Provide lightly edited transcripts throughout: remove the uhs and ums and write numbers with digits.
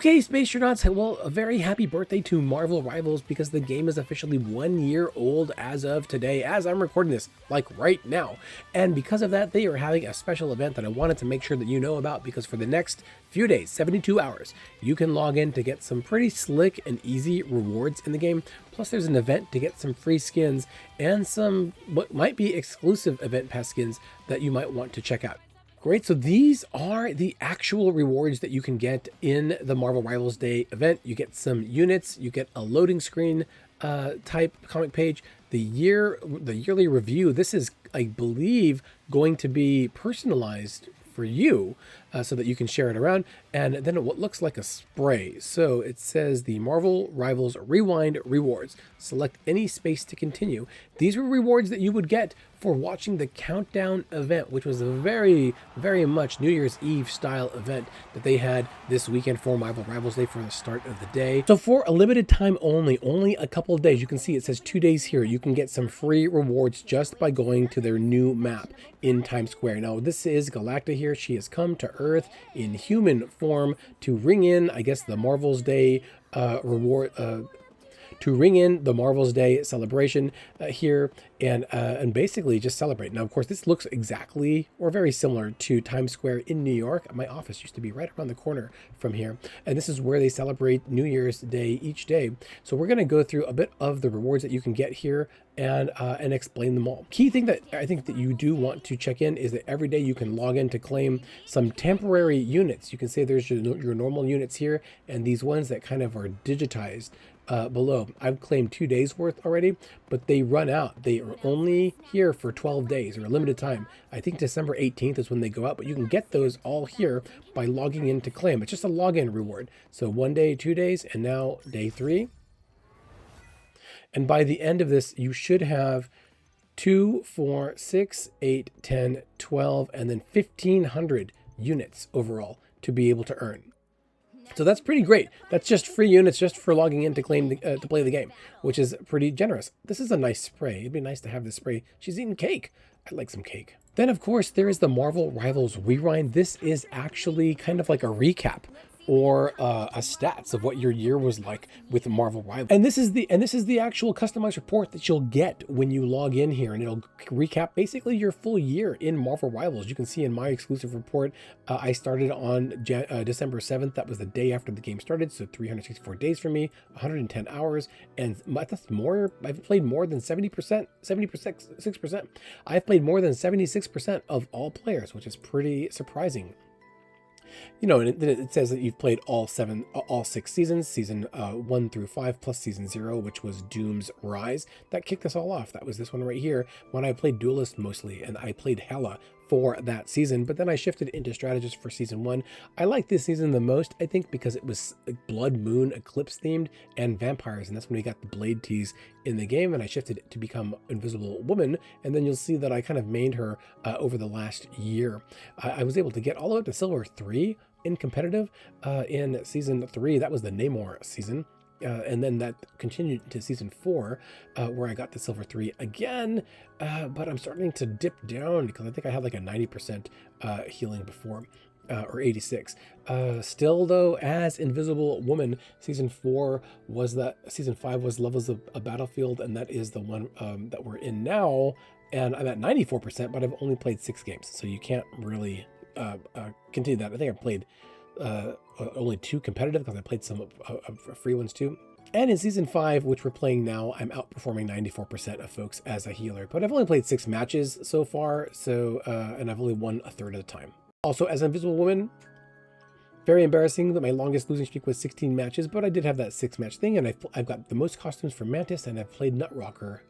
Okay, Space Astronauts, well, a very happy birthday to Marvel Rivals because the game is officially 1 year old as of today, as I'm recording this, like right now. And because of that, they are having a special event that I wanted to make sure that you know about because for the next few days, 72 hours, you can log in to get some pretty slick and easy rewards in the game. Plus, there's an event to get some free skins and some what might be exclusive event pass skins that you might want to check out. Great, so these are the actual rewards that you can get in the Marvel Rivals Day event. You get some units, you get a loading screen type comic page, the yearly review. This is, I believe, going to be personalized for you so that you can share it around. And then what looks like a spray. So it says the Marvel Rivals Rewind rewards. Select any space to continue. These were rewards that you would get for watching the countdown event, which was a very, very much New Year's Eve style event that they had this weekend for Marvel Rivals Day for the start of the day. So for a limited time only a couple of days, you can see it says 2 days here, you can get some free rewards just by going to their new map in Times Square. Now this is Galacta here. She has come to Earth in human form to ring in, I guess, the Marvel's Day reward, to ring in the Marvel's Day celebration here and basically just celebrate. Now, of course, this looks exactly or very similar to Times Square in New York. My office used to be right around the corner from here. And this is where they celebrate New Year's Day each day. So we're going to go through a bit of the rewards that you can get here and explain them all. Key thing that I think that you do want to check in is that every day you can log in to claim some temporary units. You can say there's your normal units here and these ones that kind of are digitized below. I've claimed 2 days worth already, but they run out. They are only here for 12 days or a limited time. I think December 18th is when they go out, but you can get those all here by logging in to claim. It's just a login reward. So 1 day, 2 days, and now day 3. And by the end of this, you should have 2, 4, 6, 8, 10, 12, and then 1,500 units overall to be able to earn. So that's pretty great. That's just free units just for logging in to claim to play the game, which is pretty generous. This is a nice spray. It'd be nice to have this spray. She's eating cake. I'd like some cake. Then, of course, there is the Marvel Rivals Rewind. This is actually kind of like a recap or a stats of what your year was like with Marvel Rivals. And this is the actual customized report that you'll get when you log in here, and it'll recap basically your full year in Marvel Rivals. You can see in my exclusive report, I started on December 7th. That was the day after the game started, so 364 days for me, 110 hours, and that's more. I've played more than 70%, 76%. I've played more than 76% of all players, which is pretty surprising. You know, and it says that you've played all 6 seasons, season 1 through 5 plus season 0, which was Doom's Rise. That kicked us all off. That was this one right here when I played Duelist mostly, and I played Hela for that season, but then I shifted into Strategist for season 1. I like this season the most, I think, because it was Blood Moon Eclipse themed and vampires, and that's when we got the Blade tease in the game, and I shifted it to become Invisible Woman, and then you'll see that I kind of mained her over the last year. I was able to get all the way up to Silver 3 in competitive in season 3. That was the Namor season. And then that continued to season 4, where I got the Silver 3 again, but I'm starting to dip down because I think I had like a 90% healing before, or 86. Still though, as Invisible Woman, season 4 was that, season 5 was Levels of a Battlefield, and that is the one that we're in now, and I'm at 94%, but I've only played 6 games, so you can't really continue that. I think I played only 2 competitive because I played some free ones too. And in season 5, which we're playing now, I'm outperforming 94% of folks as a healer, but I've only played 6 matches so far, so and I've only won a third of the time. Also, as Invisible Woman, very embarrassing that my longest losing streak was 16 matches, but I did have that 6-match thing, and I've got the most costumes for Mantis, and I've played Nutrocker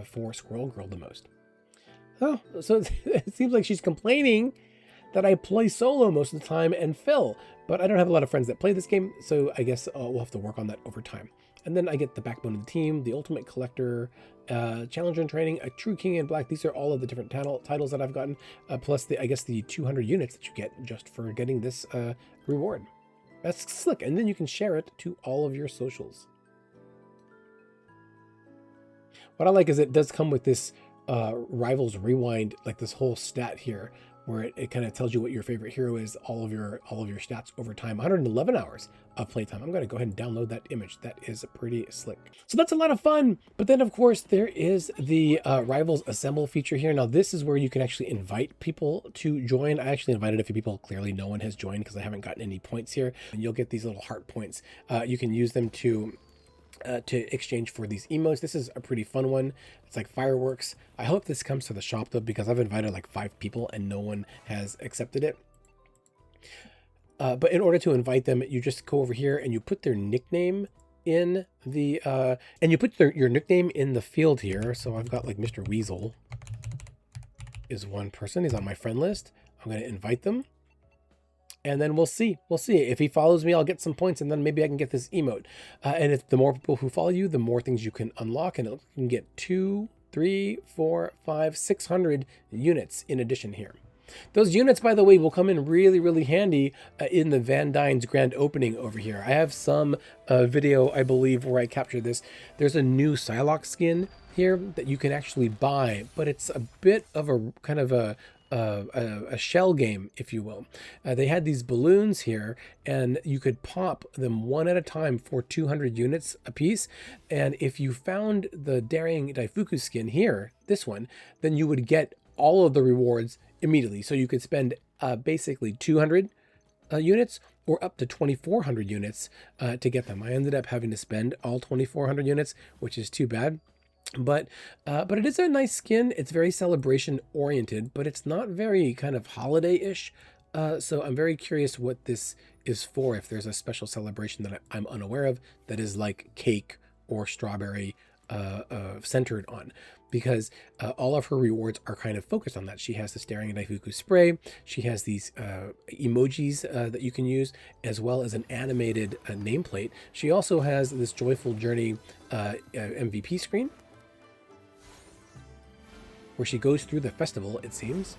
for Squirrel Girl the most. Oh, so it seems like she's complaining that I play solo most of the time and Phil, but I don't have a lot of friends that play this game, so I guess we'll have to work on that over time. And then I get the backbone of the team, the ultimate collector, challenger in training, a true king in black. These are all of the different titles that I've gotten, plus I guess the 200 units that you get just for getting this reward. That's slick, and then you can share it to all of your socials. What I like is it does come with this Rivals Rewind, like this whole stat here, where it kind of tells you what your favorite hero is, all of your stats over time. 111 hours of playtime. I'm going to go ahead and download that image. That is pretty slick. So that's a lot of fun. But then, of course, there is the Rivals Assemble feature here. Now, this is where you can actually invite people to join. I actually invited a few people. Clearly, no one has joined because I haven't gotten any points here. And you'll get these little heart points. You can use them to exchange for these emotes. This is a pretty fun one. It's like fireworks. I hope this comes to the shop though, because I've invited like 5 people and no one has accepted it. But in order to invite them, you just go over here and you put their nickname in the and you put your nickname in the field here. So I've got like Mr. Weasel is one person. He's on my friend list. I'm going to invite them. And then we'll see. If he follows me, I'll get some points, and then maybe I can get this emote. And if the more people who follow you, the more things you can unlock, and you can get 2, 3, 4, 5, 600 units in addition here. Those units, by the way, will come in really, really handy in the Van Dyne's grand opening over here. I have some video, I believe, where I captured this. There's a new Psylocke skin here that you can actually buy, but it's a bit of a kind of a shell game, if you will. They had these balloons here, and you could pop them one at a time for 200 units a piece. And if you found the Daring Daifuku skin here, this one, then you would get all of the rewards immediately. So you could spend basically 200 units or up to 2,400 units to get them. I ended up having to spend all 2,400 units, which is too bad. But it is a nice skin. It's very celebration oriented, but it's not very kind of holiday-ish. So I'm very curious what this is for, if there's a special celebration that I'm unaware of that is like cake or strawberry centered on, because all of her rewards are kind of focused on that. She has the Staring Daifuku spray. She has these emojis that you can use, as well as an animated nameplate. She also has this Joyful Journey MVP screen, where she goes through the festival, it seems,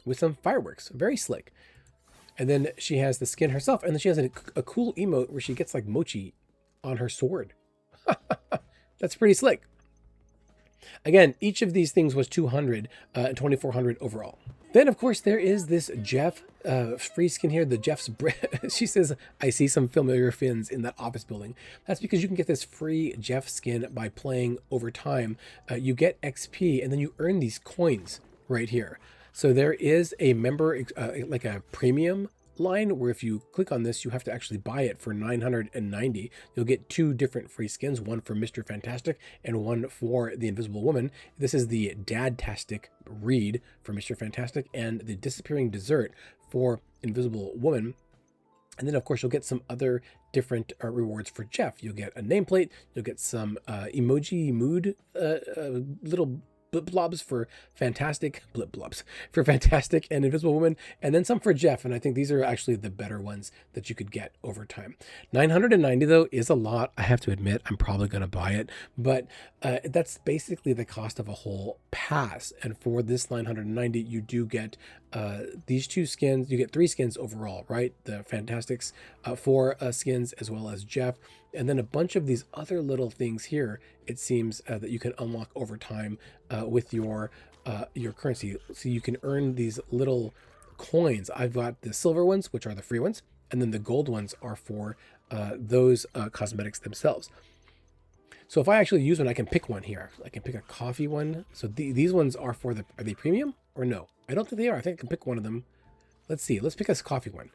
with some fireworks. Very slick. And then she has the skin herself, and then she has a cool emote where she gets like mochi on her sword. That's pretty slick. Again, each of these things was 200 and 2,400 overall. Then, of course, there is this Jeff free skin here, the Jeff's she says, I see some familiar fins in that office building. That's because you can get this free Jeff skin by playing over time. You get XP, and then you earn these coins right here. So there is a member, like a premium line, where if you click on this, you have to actually buy it for 990. You'll get 2 different free skins, one for Mr. Fantastic and one for the Invisible Woman. This is the Dadtastic Read for Mr. Fantastic and the Disappearing Dessert for Invisible Woman. And then, of course, you'll get some other different rewards for Jeff. You'll get a nameplate. You'll get some emoji mood little blip blobs for Fantastic, blip blobs for Fantastic and Invisible Woman, and then some for Jeff. And I think these are actually the better ones that you could get over time. 990 though is a lot. I have to admit, I'm probably going to buy it, but that's basically the cost of a whole pass. And for this 990, you do get these 2 skins. You get 3 skins overall, right? The Fantastics, 4 skins, as well as Jeff, and then a bunch of these other little things here. It seems that you can unlock over time with your currency. So you can earn these little coins. I've got the silver ones, which are the free ones, and then the gold ones are for those cosmetics themselves. So if I actually use one, I can pick one here. I can pick a coffee one. So these ones are for are they premium or no? I don't think they are. I think I can pick one of them. Let's see. Let's pick this coffee one.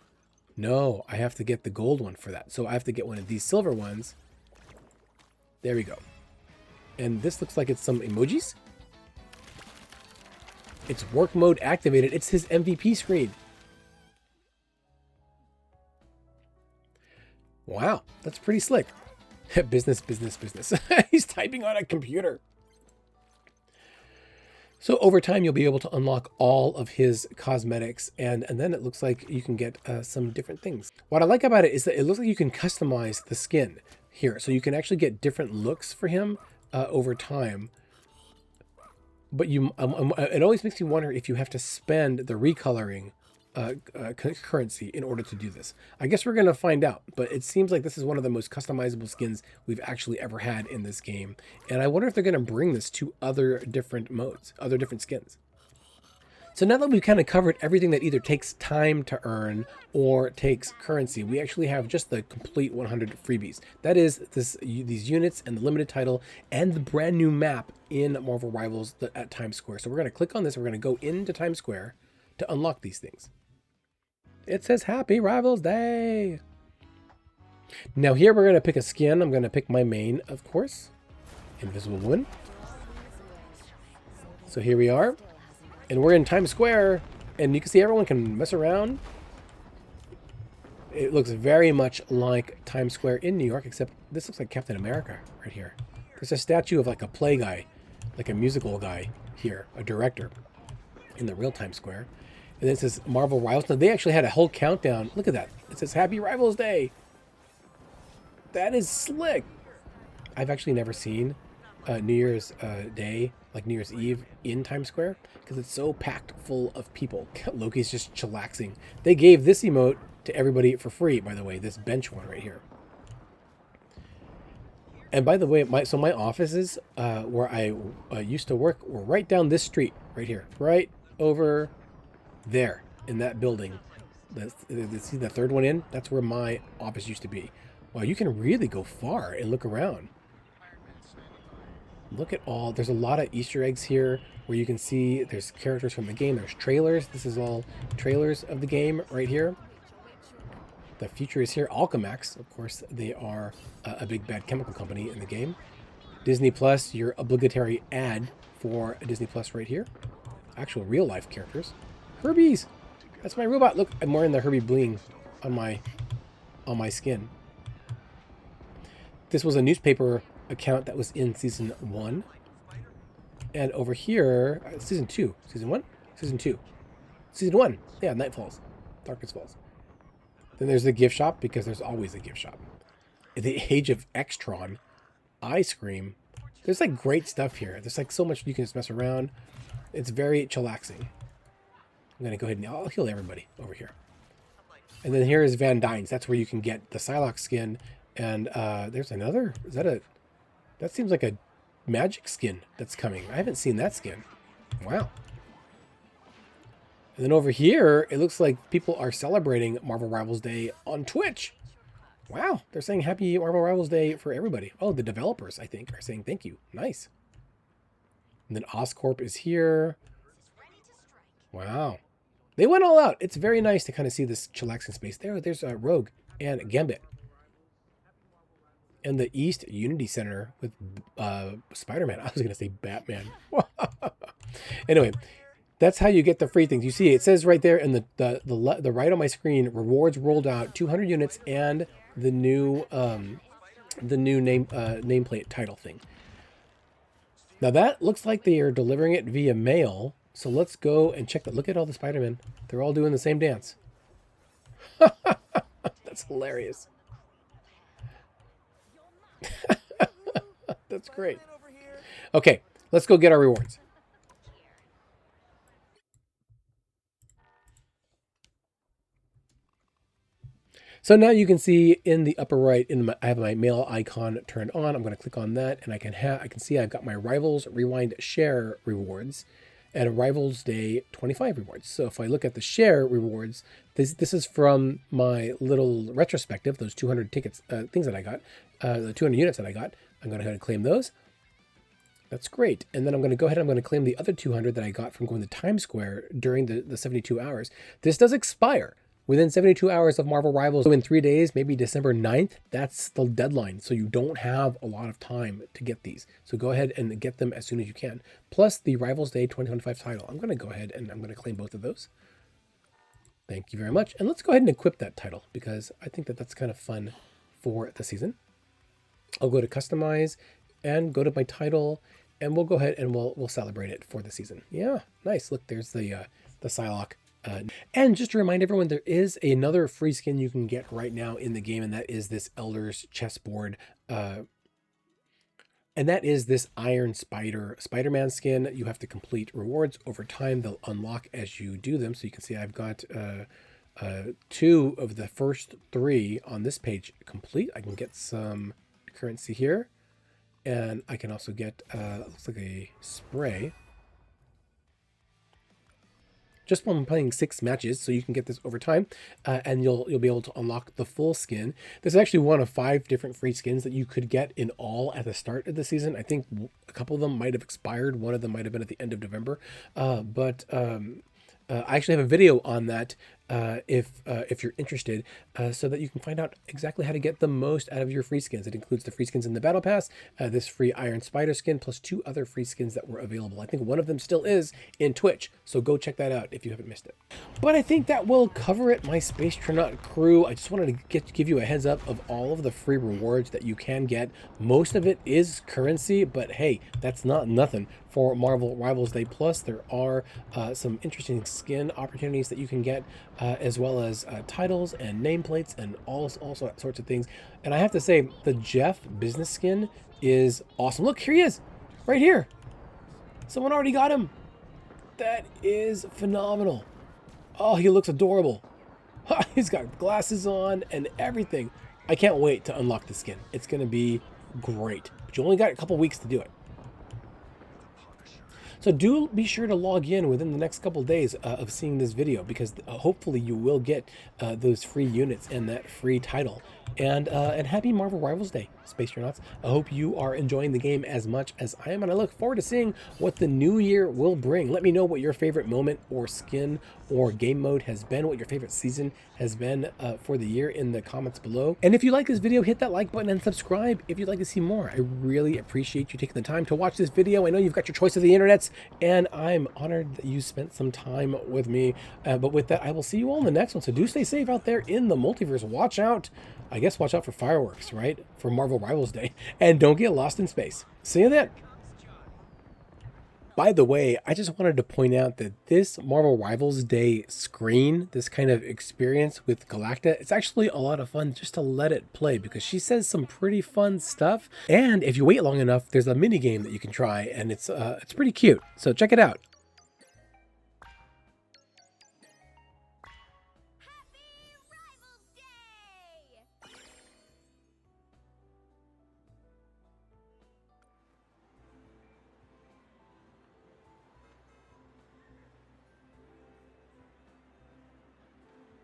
No, I have to get the gold one for that. So I have to get one of these silver ones. There we go. And this looks like it's some emojis. It's work mode activated. It's his MVP screen. Wow, that's pretty slick. Business, business, business. He's typing on a computer. So over time, you'll be able to unlock all of his cosmetics, and then it looks like you can get some different things. What I like about it is that it looks like you can customize the skin here. So you can actually get different looks for him over time. But it always makes me wonder if you have to spend the recoloring currency in order to do this. I guess we're going to find out, but it seems like this is one of the most customizable skins we've actually ever had in this game. And I wonder if they're going to bring this to other different modes, other different skins. So now that we've kind of covered everything that either takes time to earn or takes currency, we actually have just the complete 100 freebies. That is these units and the limited title and the brand new map in Marvel Rivals at Times Square. So we're going to click on this. We're going to go into Times Square to unlock these things. It says Happy Rivals Day. Now here we're going to pick a skin. I'm going to pick my main, of course, Invisible Woman. So here we are. And we're in Times Square, and you can see everyone can mess around. It looks very much like Times Square in New York, except this looks like Captain America right here. There's a statue of like a play guy, like a musical guy here, a director, in the real Times Square. And then it says Marvel Rivals. Now, they actually had a whole countdown. Look at that. It says Happy Rivals Day. That is slick. I've actually never seen New Year's Day, like New Year's Eve, in Times Square because it's so packed full of people. Loki's just chillaxing. They gave this emote to everybody for free, by the way, this bench one right here. And by the way, my offices where I used to work were right down this street right here, right over there in that building. See the third one in? That's where my office used to be. Wow, you can really go far and look around. Look at all, there's a lot of Easter eggs here where you can see there's characters from the game. There's trailers. This is all trailers of the game right here. The future is here. Alchemax, of course, they are a big bad chemical company in the game. Disney Plus, your obligatory ad for Disney Plus right here. Actual real life characters. Herbies, that's my robot. Look, I'm wearing the Herbie bling on my skin. This was a newspaper account that was in season 1, and over here season 2, season 1, season 2, season 1, yeah, Night Falls, Darkness Falls. Then there's the gift shop, because there's always a gift shop. The Age of Extron, Ice Cream. There's like great stuff here. There's like so much you can just mess around. It's very chillaxing. I'm gonna go ahead and I'll heal everybody over here. And then here is Van Dyne's. That's where you can get the Psylocke skin. And there's another, that seems like a magic skin that's coming. I haven't seen that skin. Wow. And then over here, it looks like people are celebrating Marvel Rivals Day on Twitch. Wow. They're saying Happy Marvel Rivals Day for everybody. Oh, the developers, I think, are saying thank you. Nice. And then Oscorp is here. Wow. They went all out. It's very nice to kind of see this chillaxing space. There's Rogue and Gambit. And the East Unity Center with Spider-Man. I was going to say Batman. Anyway, that's how you get the free things. You see, it says right there in the right on my screen, rewards rolled out, 200 units, and the new nameplate title thing. Now that looks like they are delivering it via mail. So let's go and check that. Look at all the Spider-Men. They're all doing the same dance. That's hilarious. That's great. Okay, let's go get our rewards. So now you can see in the upper right, I have my mail icon turned on. I'm going to click on that, and I can see I've got my Rivals Rewind Share rewards and Rivals Day 25 rewards. So if I look at the share rewards, this is from my little retrospective, those 200 tickets, things that I got, the 200 units that I got. I'm going to go ahead and claim those. That's great. And then I'm going to go ahead and I'm going to claim the other 200 that I got from going to Times Square during the 72 hours. This does expire within 72 hours of Marvel Rivals. So in 3 days, maybe December 9th, that's the deadline. So you don't have a lot of time to get these. So go ahead and get them as soon as you can. Plus the Rivals Day 2025 title. I'm going to go ahead and I'm going to claim both of those. Thank you very much. And let's go ahead and equip that title because I think that that's kind of fun for the season. I'll go to customize and go to my title, and we'll go ahead and we'll celebrate it for the season. Yeah, nice. Look, there's the Psylocke. And just to remind everyone, there is another free skin you can get right now in the game, and that is this Elder's chessboard. And that is this Iron Spider-Man skin. You have to complete rewards over time. They'll unlock as you do them. So you can see I've got 2 of the first 3 on this page complete. I can get some currency here, and I can also get looks like a spray. just when playing 6 matches, so you can get this over time, and you'll be able to unlock the full skin. This is actually one of 5 different free skins that you could get in all at the start of the season. I think a couple of them might have expired. One of them might have been at the end of November, but I actually have a video on that if you're interested, so that you can find out exactly how to get the most out of your free skins. It includes the free skins in the Battle Pass, this free Iron Spider skin, plus 2 other free skins that were available. I think one of them still is in Twitch, so go check that out if you haven't missed it. But I think that will cover it, my Space Tronaut crew. I just wanted to give you a heads up of all of the free rewards that you can get. Most of it is currency, but hey, that's not nothing for Marvel Rivals Day. Plus, there are some interesting skin opportunities that you can get, as well as titles and nameplates and all sorts of things. And I have to say, the Jeff business skin is awesome. Look, here he is, right here. Someone already got him. That is phenomenal. Oh, he looks adorable. He's got glasses on and everything. I can't wait to unlock the skin. It's going to be great. But you only got a couple weeks to do it. So do be sure to log in within the next couple days of seeing this video, because hopefully you will get those free units and that free title. And happy Marvel Rivals Day, Space Tronauts. I hope you are enjoying the game as much as I am, and I look forward to seeing what the new year will bring. Let me know what your favorite moment or skin or game mode has been, what your favorite season has been for the year in the comments below. And if you like this video, hit that like button and subscribe if you'd like to see more. I really appreciate you taking the time to watch this video. I know you've got your choice of the internets, and I'm honored that you spent some time with me. But with that, I will see you all in the next one. So do stay safe out there in the multiverse. Watch out. I guess watch out for fireworks, right? For Marvel Rivals Day. And don't get lost in space. See you then. By the way, I just wanted to point out that this Marvel Rivals Day screen, this kind of experience with Galacta, it's actually a lot of fun just to let it play, because she says some pretty fun stuff. And if you wait long enough, there's a mini game that you can try, and it's pretty cute. So check it out.